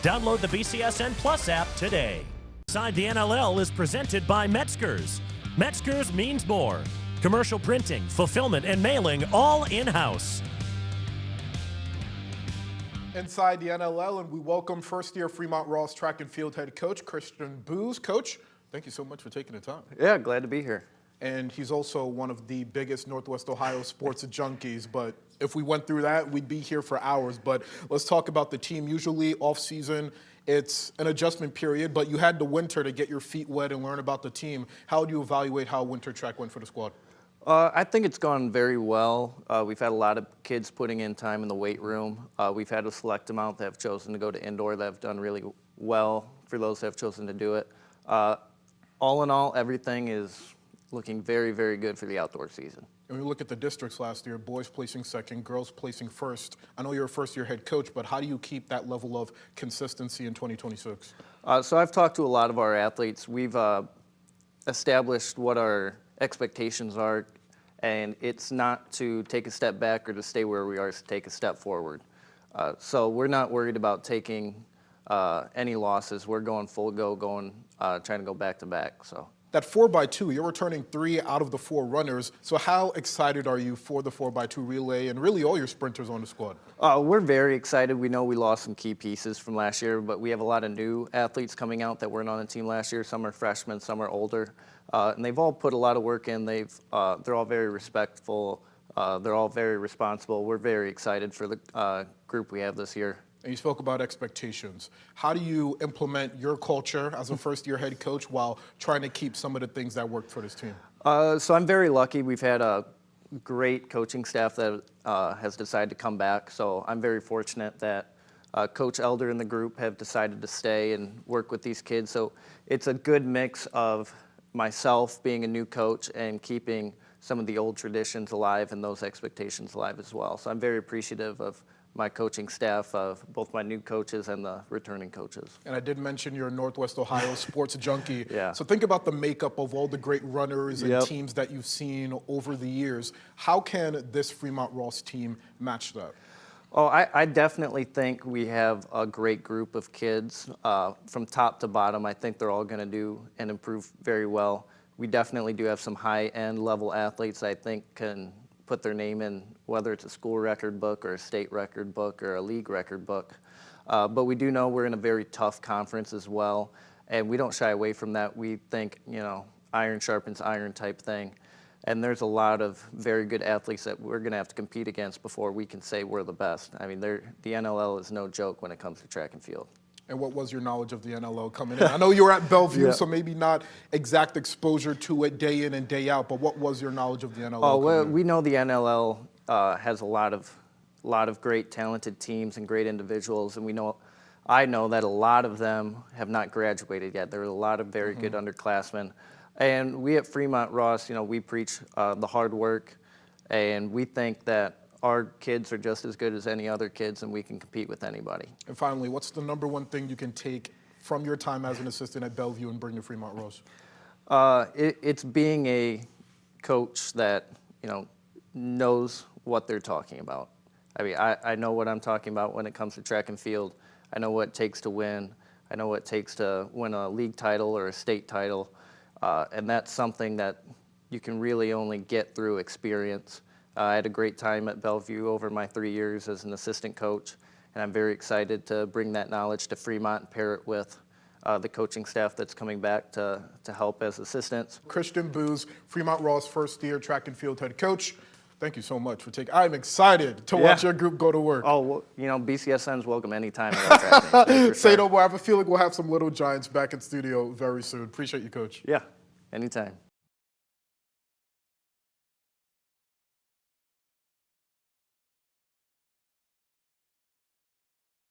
Download the BCSN Plus app today. Inside the NLL is presented by Metzger's. Metzger's means more. Commercial printing, fulfillment, and mailing all in-house. Inside the NLL, and we welcome first-year Fremont Ross track and field head coach Christian Booz. Coach, thank you so much for taking the time. Yeah, glad to be here. And he's also one of the biggest Northwest Ohio sports junkies, but if we went through that, we'd be here for hours. But let's talk about the team. Usually off-season, it's an adjustment period, but you had the winter to get your feet wet and learn about the team. How do you evaluate how winter track went for the squad? I think it's gone very well. We've had a lot of kids putting in time in the weight room. We've had a select amount that have chosen to go to indoor that have done really well for those that have chosen to do it. All in all, everything is looking very, very good for the outdoor season. And when you look at the districts last year, boys placing second, girls placing first. I know you're a first-year head coach, but how do you keep that level of consistency in 2026? So I've talked to a lot of our athletes. We've established what our expectations are, and it's not to take a step back or to stay where we are, it's to take a step forward. So we're not worried about taking any losses. We're going full go, trying to go back to back. So. That 4x2, you're returning 3 out of the 4 runners. So how excited are you for the 4x2 relay and really all your sprinters on the squad? We're very excited. We know we lost some key pieces from last year, but we have a lot of new athletes coming out that weren't on the team last year. Some are freshmen, some are older. And they've all put a lot of work in. They're all very respectful. They're all very responsible. We're very excited for the group we have this year. And you spoke about expectations. How do you implement your culture as a first-year head coach while trying to keep some of the things that worked for this team? So I'm very lucky. We've had a great coaching staff that has decided to come back. So I'm very fortunate that Coach Elder and the group have decided to stay and work with these kids. So it's a good mix of myself being a new coach and keeping some of the old traditions alive and those expectations alive as well. So I'm very appreciative of my coaching staff, of both my new coaches and the returning coaches. And I did mention you're a Northwest Ohio sports junkie. Yeah. So think about the makeup of all the great runners and teams that you've seen over the years. How can this Fremont Ross team match that? Oh, I definitely think we have a great group of kids. From top to bottom, I think they're all going to do and improve very well. We definitely do have some high-end level athletes I think can put their name in, whether it's a school record book or a state record book or a league record book. But we do know we're in a very tough conference as well, and we don't shy away from that. We think, iron sharpens iron type thing. And there's a lot of very good athletes that we're going to have to compete against before we can say we're the best. I mean, the NLL is no joke when it comes to track and field. And what was your knowledge of the NLL coming in? I know you were at Bellevue, so maybe not exact exposure to it day in and day out, but what was your knowledge of the NLL? Oh, well, we know the NLL has a lot of great talented teams and great individuals, and I know that a lot of them have not graduated yet. There are a lot of very good underclassmen. And we at Fremont Ross, we preach the hard work, and we think that our kids are just as good as any other kids, and we can compete with anybody. And finally, what's the number one thing you can take from your time as an assistant at Bellevue and bring to Fremont Ross? It's being a coach that knows what they're talking about. I mean, I know what I'm talking about when it comes to track and field. I know what it takes to win. I know what it takes to win a league title or a state title, and that's something that you can really only get through experience. I had a great time at Bellevue over my 3 years as an assistant coach, and I'm very excited to bring that knowledge to Fremont and pair it with the coaching staff that's coming back to help as assistants. Christian Booz, Fremont Ross first-year track and field head coach. Thank you so much for taking. I'm excited to watch your group go to work. Oh, well, BCSN's welcome anytime. Say no more. I have a feeling we'll have some little giants back in studio very soon. Appreciate you, Coach. Yeah, anytime.